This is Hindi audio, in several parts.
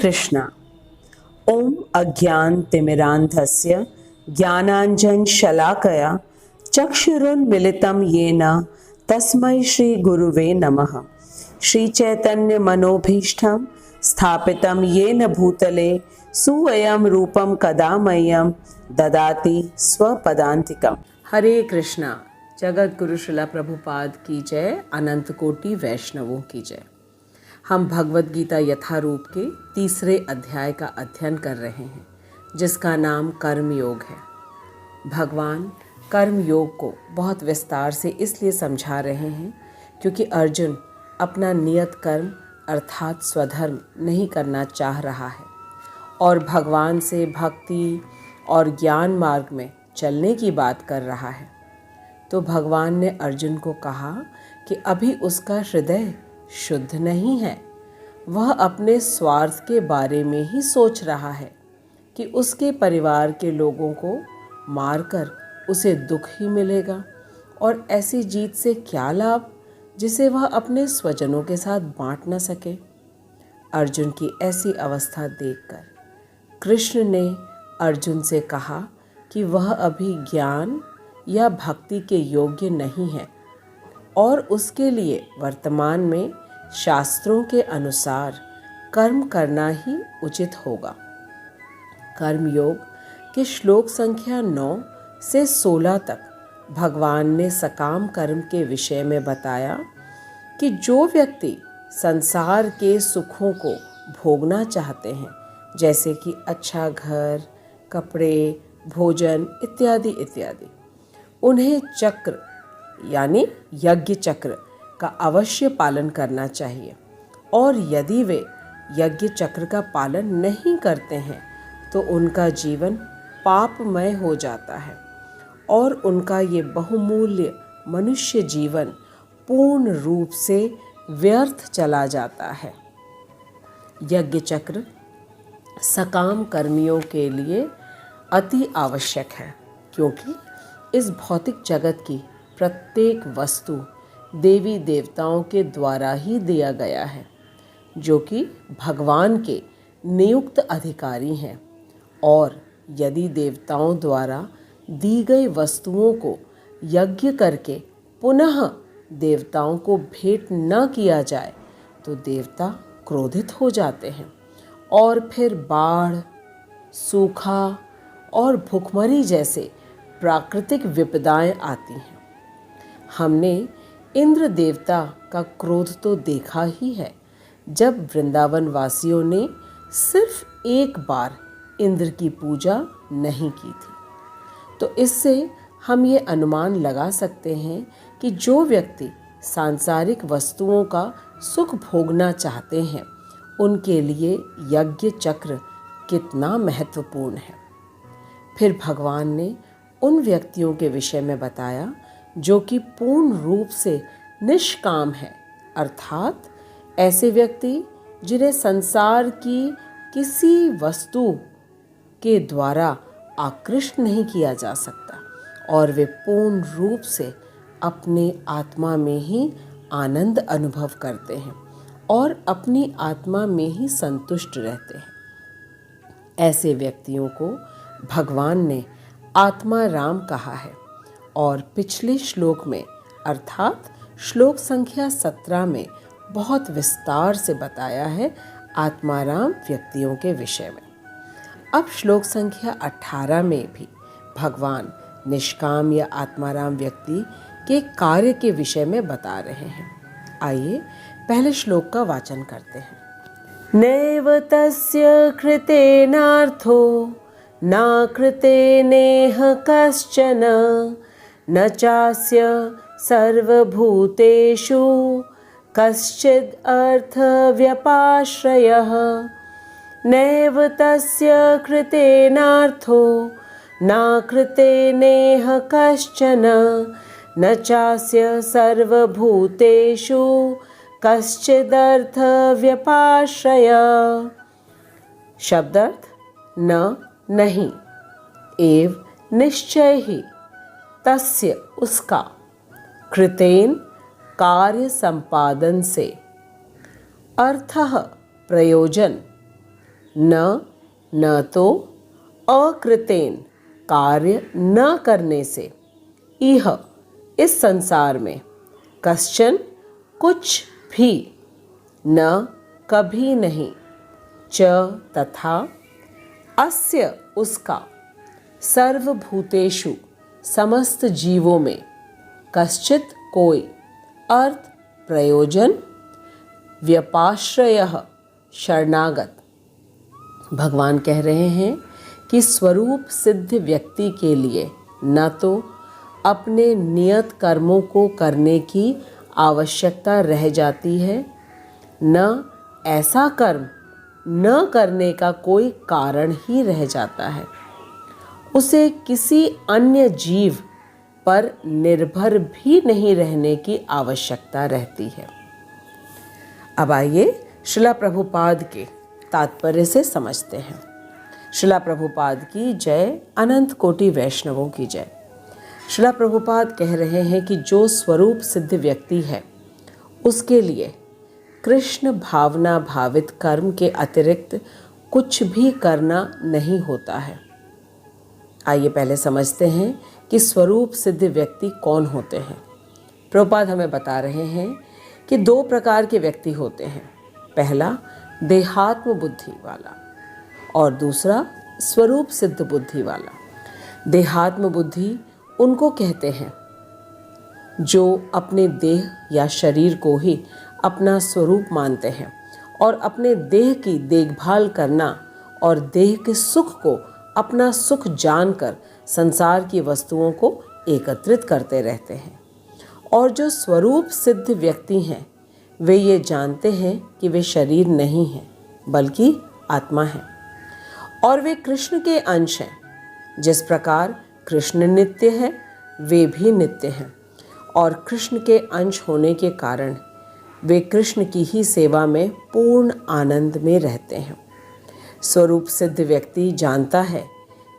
कृष्णा। ओम अज्ञानतिमिरान्धस्य ज्ञानाञ्जनशलाकया चक्षुरुन्मिलितं येन तस्मै श्रीगुरुवे नमः। श्रीचैतन्यमनोभीष्टं स्थापितं येन भूतले सुवयं रूपं कदा मह्यं ददाति स्वपदान्तिकम्। हरे कृष्णा। जगत गुरु श्रील प्रभुपाद की जय। अनंत कोटि वैष्णवों की जय। हम भगवत गीता यथारूप के तीसरे अध्याय का अध्ययन कर रहे हैं, जिसका नाम कर्म योग है। भगवान कर्म योग को बहुत विस्तार से इसलिए समझा रहे हैं क्योंकि अर्जुन अपना नियत कर्म अर्थात स्वधर्म नहीं करना चाह रहा है और भगवान से भक्ति और ज्ञान मार्ग में चलने की बात कर रहा है। तो भगवान ने अर्जुन को कहा कि अभी उसका हृदय शुद्ध नहीं है। वह अपने स्वार्थ के बारे में ही सोच रहा है कि उसके परिवार के लोगों को मारकर उसे दुख ही मिलेगा और ऐसी जीत से क्या लाभ जिसे वह अपने स्वजनों के साथ बांट न सके। अर्जुन की ऐसी अवस्था देखकर कृष्ण ने अर्जुन से कहा कि वह अभी ज्ञान या भक्ति के योग्य नहीं है और उसके लिए वर्तमान में शास्त्रों के अनुसार कर्म करना ही उचित होगा। कर्म योग के श्लोक संख्या 9 से 16 तक भगवान ने सकाम कर्म के विषय में बताया कि जो व्यक्ति संसार के सुखों को भोगना चाहते हैं, जैसे कि अच्छा घर, कपड़े, भोजन इत्यादि इत्यादि, उन्हें चक्र यानी यज्ञ चक्र का अवश्य पालन करना चाहिए और यदि वे यज्ञ चक्र का पालन नहीं करते हैं तो उनका जीवन पापमय हो जाता है और उनका ये बहुमूल्य मनुष्य जीवन पूर्ण रूप से व्यर्थ चला जाता है। यज्ञ चक्र सकाम कर्मियों के लिए अति आवश्यक है क्योंकि इस भौतिक जगत की प्रत्येक वस्तु देवी देवताओं के द्वारा ही दिया गया है, जो कि भगवान के नियुक्त अधिकारी हैं और यदि देवताओं द्वारा दी गई वस्तुओं को यज्ञ करके पुनः देवताओं को भेंट न किया जाए तो देवता क्रोधित हो जाते हैं और फिर बाढ़, सूखा और भूखमरी जैसे प्राकृतिक विपदाएं आती हैं। हमने इंद्र देवता का क्रोध तो देखा ही है जब वृंदावन वासियों ने सिर्फ एक बार इंद्र की पूजा नहीं की थी। तो इससे हम ये अनुमान लगा सकते हैं कि जो व्यक्ति सांसारिक वस्तुओं का सुख भोगना चाहते हैं, उनके लिए यज्ञ चक्र कितना महत्वपूर्ण है। फिर भगवान ने उन व्यक्तियों के विषय में बताया जो कि पूर्ण रूप से निष्काम है, अर्थात ऐसे व्यक्ति जिन्हें संसार की किसी वस्तु के द्वारा आकृष्ट नहीं किया जा सकता और वे पूर्ण रूप से अपने आत्मा में ही आनंद अनुभव करते हैं और अपनी आत्मा में ही संतुष्ट रहते हैं। ऐसे व्यक्तियों को भगवान ने आत्मा राम कहा है और पिछले श्लोक में अर्थात श्लोक संख्या 17 में बहुत विस्तार से बताया है आत्माराम व्यक्तियों के विषय में। अब श्लोक संख्या 18 में भी भगवान निष्काम या आत्माराम व्यक्ति के कार्य के विषय में बता रहे हैं। आइए पहले श्लोक का वाचन करते हैं। नैव तस्य कृतेनार्थो न कृतेनेह कश्चन न चास्य सर्वभूतेषु कश्चिद् अर्थव्यपाश्रयः। नैव तस्य कृतेनार्थो न कृतेनेह कश्चन न चास्य सर्वभूतेषु कश्चिदर्थव्यपाश्रयः। शब्दार्थ न नहीं एव निश्चय ही, तस्य उसका, कृतेन कार्य संपादन से, अर्थः प्रयोजन, न तो अकृतेन कार्य न करने से इह इस संसार में कश्चन कुछ भी न कभी नहीं च तथा अस्य उसका सर्वभूतेषु समस्त जीवों में कश्चित कोई अर्थ प्रयोजन व्यपाश्रयः शरणागत। भगवान कह रहे हैं कि स्वरूप सिद्ध व्यक्ति के लिए न तो अपने नियत कर्मों को करने की आवश्यकता रह जाती है, न ऐसा कर्म न करने का कोई कारण ही रह जाता है। उसे किसी अन्य जीव पर निर्भर भी नहीं रहने की आवश्यकता रहती है। अब आइए श्रीला प्रभुपाद के तात्पर्य से समझते हैं। श्रीला प्रभुपाद की जय, अनंत कोटि वैष्णवों की जय। श्रीला प्रभुपाद कह रहे हैं कि जो स्वरूप सिद्ध व्यक्ति है उसके लिए कृष्ण भावना भावित कर्म के अतिरिक्त कुछ भी करना नहीं होता है। आइए पहले समझते हैं कि स्वरूप सिद्ध व्यक्ति कौन होते हैं। प्रभुपाद हमें बता रहे हैं कि दो प्रकार के व्यक्ति होते हैं। पहला देहात्म बुद्धि वाला और दूसरा स्वरूप सिद्ध बुद्धि वाला। देहात्म बुद्धि उनको कहते हैं जो अपने देह या शरीर को ही अपना स्वरूप मानते हैं और अपने देह की देखभाल करना और देह के सुख को अपना सुख जानकर संसार की वस्तुओं को एकत्रित करते रहते हैं। और जो स्वरूप सिद्ध व्यक्ति हैं वे ये जानते हैं कि वे शरीर नहीं हैं बल्कि आत्मा हैं और वे कृष्ण के अंश हैं। जिस प्रकार कृष्ण नित्य है वे भी नित्य हैं और कृष्ण के अंश होने के कारण वे कृष्ण की ही सेवा में पूर्ण आनंद में रहते हैं। स्वरूप सिद्ध व्यक्ति जानता है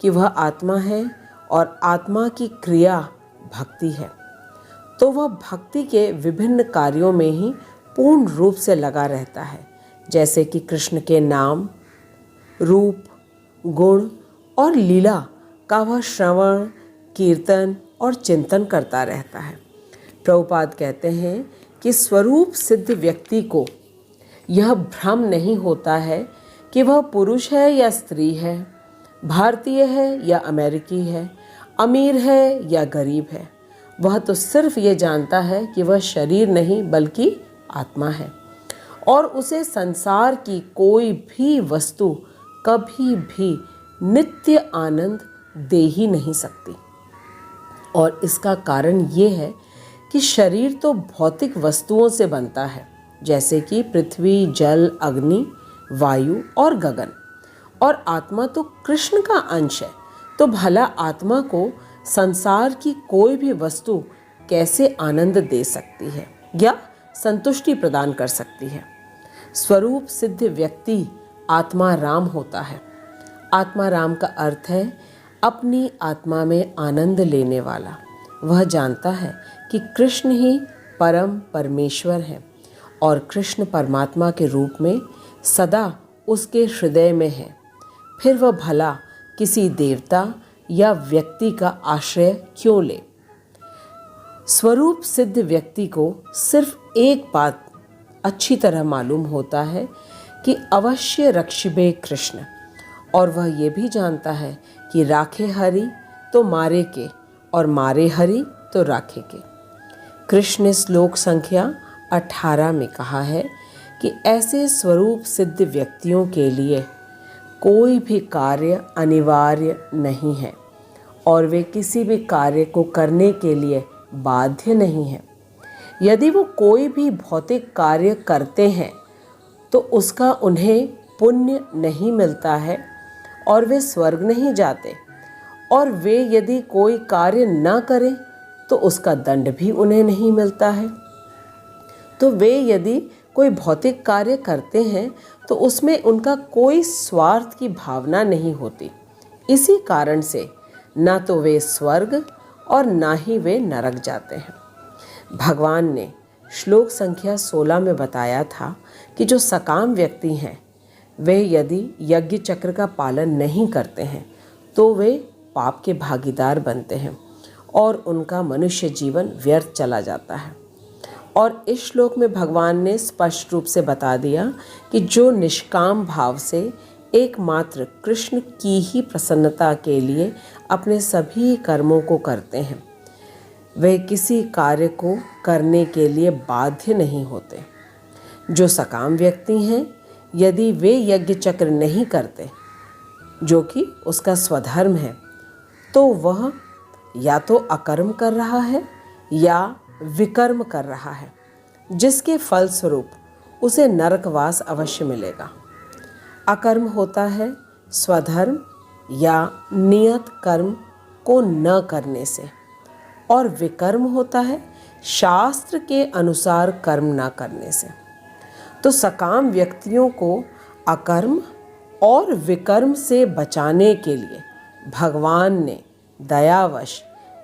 कि वह आत्मा है और आत्मा की क्रिया भक्ति है, तो वह भक्ति के विभिन्न कार्यों में ही पूर्ण रूप से लगा रहता है, जैसे कि कृष्ण के नाम, रूप, गुण और लीला का वह श्रवण, कीर्तन और चिंतन करता रहता है। प्रभुपाद कहते हैं कि स्वरूप सिद्ध व्यक्ति को यह भ्रम नहीं होता है कि वह पुरुष है या स्त्री है, भारतीय है या अमेरिकी है, अमीर है या गरीब है। वह तो सिर्फ ये जानता है कि वह शरीर नहीं बल्कि आत्मा है और उसे संसार की कोई भी वस्तु कभी भी नित्य आनंद दे ही नहीं सकती। और इसका कारण ये है कि शरीर तो भौतिक वस्तुओं से बनता है, जैसे कि पृथ्वी, जल, अग्नि, वायु और गगन, और आत्मा तो कृष्ण का अंश है। तो भला आत्मा को संसार की कोई भी वस्तु कैसे आनंद दे सकती है या संतुष्टि प्रदान कर सकती है। स्वरूप सिद्ध व्यक्ति आत्मा राम होता है। आत्मा राम का अर्थ है अपनी आत्मा में आनंद लेने वाला। वह जानता है कि कृष्ण ही परम परमेश्वर है और कृष्ण परमात्मा के रूप में सदा उसके हृदय में है। फिर वह भला किसी देवता या व्यक्ति का आश्रय क्यों ले। स्वरूप सिद्ध व्यक्ति को सिर्फ एक बात अच्छी तरह मालूम होता है कि अवश्य रक्षिबे कृष्ण, और वह ये भी जानता है कि राखे हरि तो मारे के और मारे हरि तो राखे के। कृष्ण ने श्लोक संख्या 18 में कहा है कि ऐसे स्वरूप सिद्ध व्यक्तियों के लिए कोई भी कार्य अनिवार्य नहीं है और वे किसी भी कार्य को करने के लिए बाध्य नहीं है। यदि वो कोई भी भौतिक कार्य करते हैं तो उसका उन्हें पुण्य नहीं मिलता है और वे स्वर्ग नहीं जाते, और वे यदि कोई कार्य न करें तो उसका दंड भी उन्हें नहीं मिलता है। तो वे यदि कोई भौतिक कार्य करते हैं तो उसमें उनका कोई स्वार्थ की भावना नहीं होती। इसी कारण से ना तो वे स्वर्ग और ना ही वे नरक जाते हैं। भगवान ने श्लोक संख्या 16 में बताया था कि जो सकाम व्यक्ति हैं वे यदि यज्ञ चक्र का पालन नहीं करते हैं तो वे पाप के भागीदार बनते हैं और उनका मनुष्य जीवन व्यर्थ चला जाता है। और इस श्लोक में भगवान ने स्पष्ट रूप से बता दिया कि जो निष्काम भाव से एकमात्र कृष्ण की ही प्रसन्नता के लिए अपने सभी कर्मों को करते हैं, वे किसी कार्य को करने के लिए बाध्य नहीं होते। जो सकाम व्यक्ति हैं, यदि वे यज्ञ चक्र नहीं करते, जो कि उसका स्वधर्म है, तो वह या तो अकर्म कर रहा है या विकर्म कर रहा है, जिसके फलस्वरूप उसे नरकवास अवश्य मिलेगा। अकर्म होता है स्वधर्म या नियत कर्म को न करने से, और विकर्म होता है शास्त्र के अनुसार कर्म न करने से। तो सकाम व्यक्तियों को अकर्म और विकर्म से बचाने के लिए भगवान ने दयावश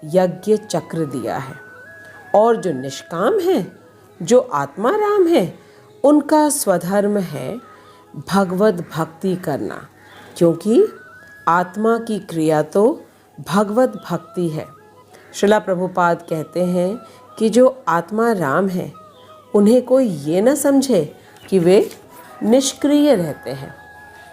यज्ञ चक्र दिया है। और जो निष्काम हैं, जो आत्माराम है, उनका स्वधर्म है भगवत भक्ति करना, क्योंकि आत्मा की क्रिया तो भगवत भक्ति है। श्रीला प्रभुपाद कहते हैं कि जो आत्मा राम है, उन्हें कोई ये न समझे कि वे निष्क्रिय रहते हैं।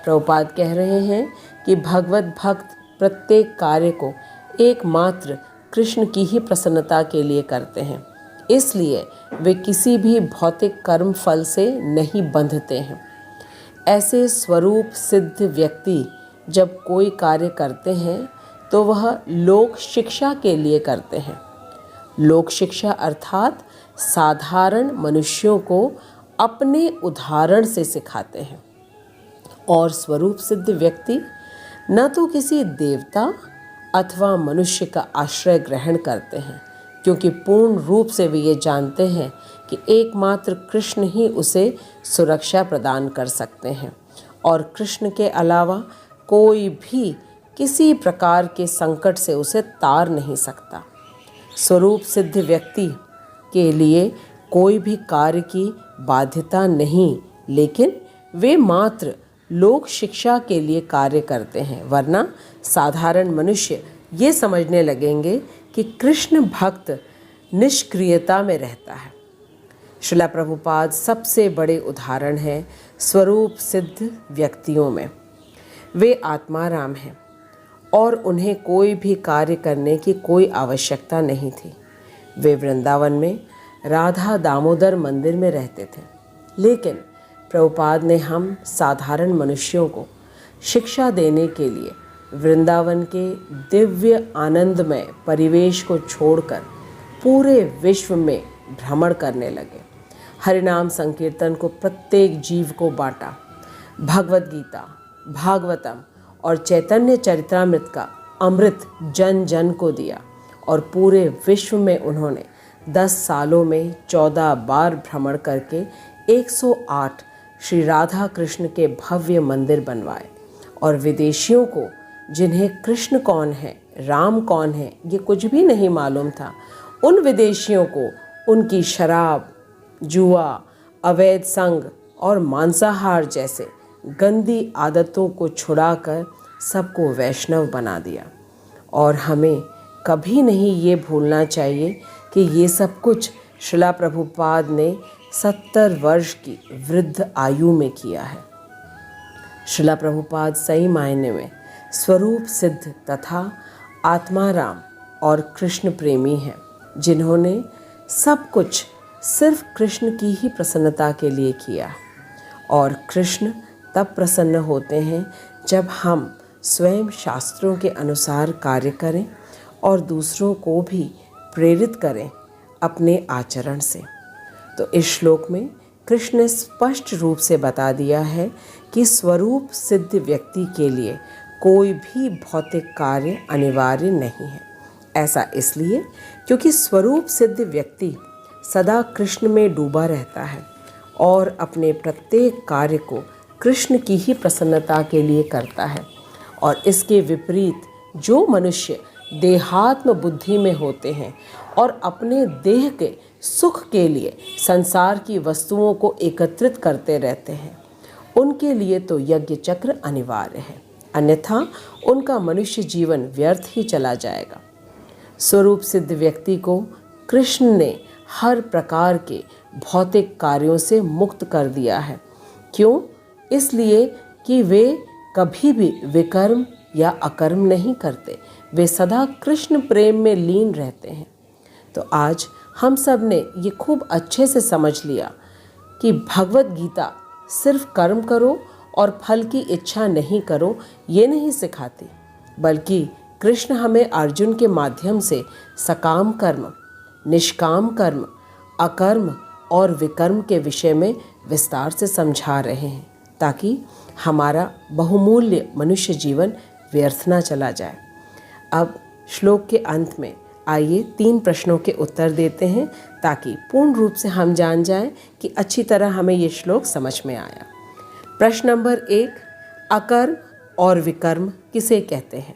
प्रभुपाद कह रहे हैं कि भगवत भक्त प्रत्येक कार्य को एकमात्र कृष्ण की ही प्रसन्नता के लिए करते हैं, इसलिए वे किसी भी भौतिक कर्म फल से नहीं बंधते हैं। ऐसे स्वरूप सिद्ध व्यक्ति जब कोई कार्य करते हैं तो वह लोक शिक्षा के लिए करते हैं। लोक शिक्षा अर्थात साधारण मनुष्यों को अपने उदाहरण से सिखाते हैं। और स्वरूप सिद्ध व्यक्ति न तो किसी देवता अथवा मनुष्य का आश्रय ग्रहण करते हैं, क्योंकि पूर्ण रूप से वे ये जानते हैं कि एकमात्र कृष्ण ही उसे सुरक्षा प्रदान कर सकते हैं और कृष्ण के अलावा कोई भी किसी प्रकार के संकट से उसे तार नहीं सकता। स्वरूप सिद्ध व्यक्ति के लिए कोई भी कार्य की बाध्यता नहीं, लेकिन वे मात्र लोक शिक्षा के लिए कार्य करते हैं, वरना साधारण मनुष्य ये समझने लगेंगे कि कृष्ण भक्त निष्क्रियता में रहता है। श्रीला प्रभुपाद सबसे बड़े उदाहरण हैं स्वरूप सिद्ध व्यक्तियों में। वे आत्माराम हैं और उन्हें कोई भी कार्य करने की कोई आवश्यकता नहीं थी। वे वृंदावन में राधा दामोदर मंदिर में रहते थे, लेकिन प्रभुपाद ने हम साधारण मनुष्यों को शिक्षा देने के लिए वृंदावन के दिव्य आनंदमय परिवेश को छोड़कर पूरे विश्व में भ्रमण करने लगे। हरिनाम संकीर्तन को प्रत्येक जीव को बांटा, भगवत गीता, भागवतम और चैतन्य चरित्रामृत का अमृत जन जन को दिया और पूरे विश्व में उन्होंने 10 सालों में 14 बार भ्रमण करके 108 श्री राधा कृष्ण के भव्य मंदिर बनवाए। और विदेशियों को, जिन्हें कृष्ण कौन है, राम कौन है, ये कुछ भी नहीं मालूम था, उन विदेशियों को उनकी शराब, जुआ, अवैध संग और मांसाहार जैसे गंदी आदतों को छुड़ाकर सबको वैष्णव बना दिया। और हमें कभी नहीं ये भूलना चाहिए कि ये सब कुछ श्रीला प्रभुपाद ने 70 वर्ष की वृद्ध आयु में किया है। श्रीला प्रभुपाद सही मायने में स्वरूप सिद्ध तथा आत्माराम और कृष्ण प्रेमी हैं, जिन्होंने सब कुछ सिर्फ कृष्ण की ही प्रसन्नता के लिए किया। और कृष्ण तब प्रसन्न होते हैं जब हम स्वयं शास्त्रों के अनुसार कार्य करें और दूसरों को भी प्रेरित करें अपने आचरण से। तो इस श्लोक में कृष्ण ने स्पष्ट रूप से बता दिया है कि स्वरूप सिद्ध व्यक्ति के लिए कोई भी भौतिक कार्य अनिवार्य नहीं है। ऐसा इसलिए क्योंकि स्वरूप सिद्ध व्यक्ति सदा कृष्ण में डूबा रहता है और अपने प्रत्येक कार्य को कृष्ण की ही प्रसन्नता के लिए करता है। और इसके विपरीत जो मनुष्य देहात्म बुद्धि में होते हैं और अपने देह के सुख के लिए संसार की वस्तुओं को एकत्रित करते रहते हैं उनके लिए तो यज्ञ चक्र अनिवार्य है, अन्यथा उनका मनुष्य जीवन व्यर्थ ही चला जाएगा। स्वरूप सिद्ध व्यक्ति को कृष्ण ने हर प्रकार के भौतिक कार्यों से मुक्त कर दिया है। क्यों? इसलिए कि वे कभी भी विकर्म या अकर्म नहीं करते, वे सदा कृष्ण प्रेम में लीन रहते हैं। तो आज हम सब ने ये खूब अच्छे से समझ लिया कि भगवत गीता सिर्फ कर्म करो और फल की इच्छा नहीं करो ये नहीं सिखाती, बल्कि कृष्ण हमें अर्जुन के माध्यम से सकाम कर्म, निष्काम कर्म, अकर्म और विकर्म के विषय में विस्तार से समझा रहे हैं, ताकि हमारा बहुमूल्य मनुष्य जीवन व्यर्थ ना चला जाए। अब श्लोक के अंत में आइए 3 प्रश्नों के उत्तर देते हैं, ताकि पूर्ण रूप से हम जान जाएं कि अच्छी तरह हमें ये श्लोक समझ में आया। प्रश्न नंबर 1, अकर्म और विकर्म किसे कहते हैं?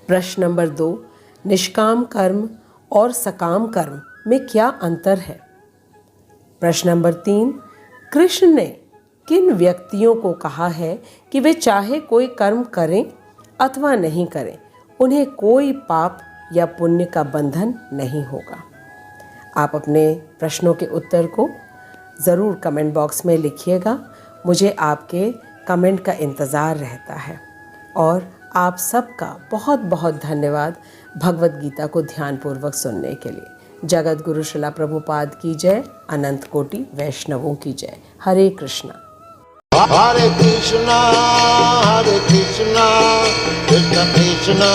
प्रश्न नंबर 2, निष्काम कर्म और सकाम कर्म में क्या अंतर है? प्रश्न नंबर 3, कृष्ण ने किन व्यक्तियों को कहा है कि वे चाहे कोई कर्म करें अथवा नहीं करें, उन्हें कोई पाप या पुण्य का बंधन नहीं होगा? आप अपने प्रश्नों के उत्तर को ज़रूर कमेंट बॉक्स में लिखिएगा। मुझे आपके कमेंट का इंतज़ार रहता है। और आप सबका बहुत बहुत धन्यवाद भगवत गीता को ध्यानपूर्वक सुनने के लिए। जगत गुरु श्रील प्रभुपाद की जय, अनंत कोटि वैष्णवों की जय। हरे Krishna. Hare Krishna, Krishna Krishna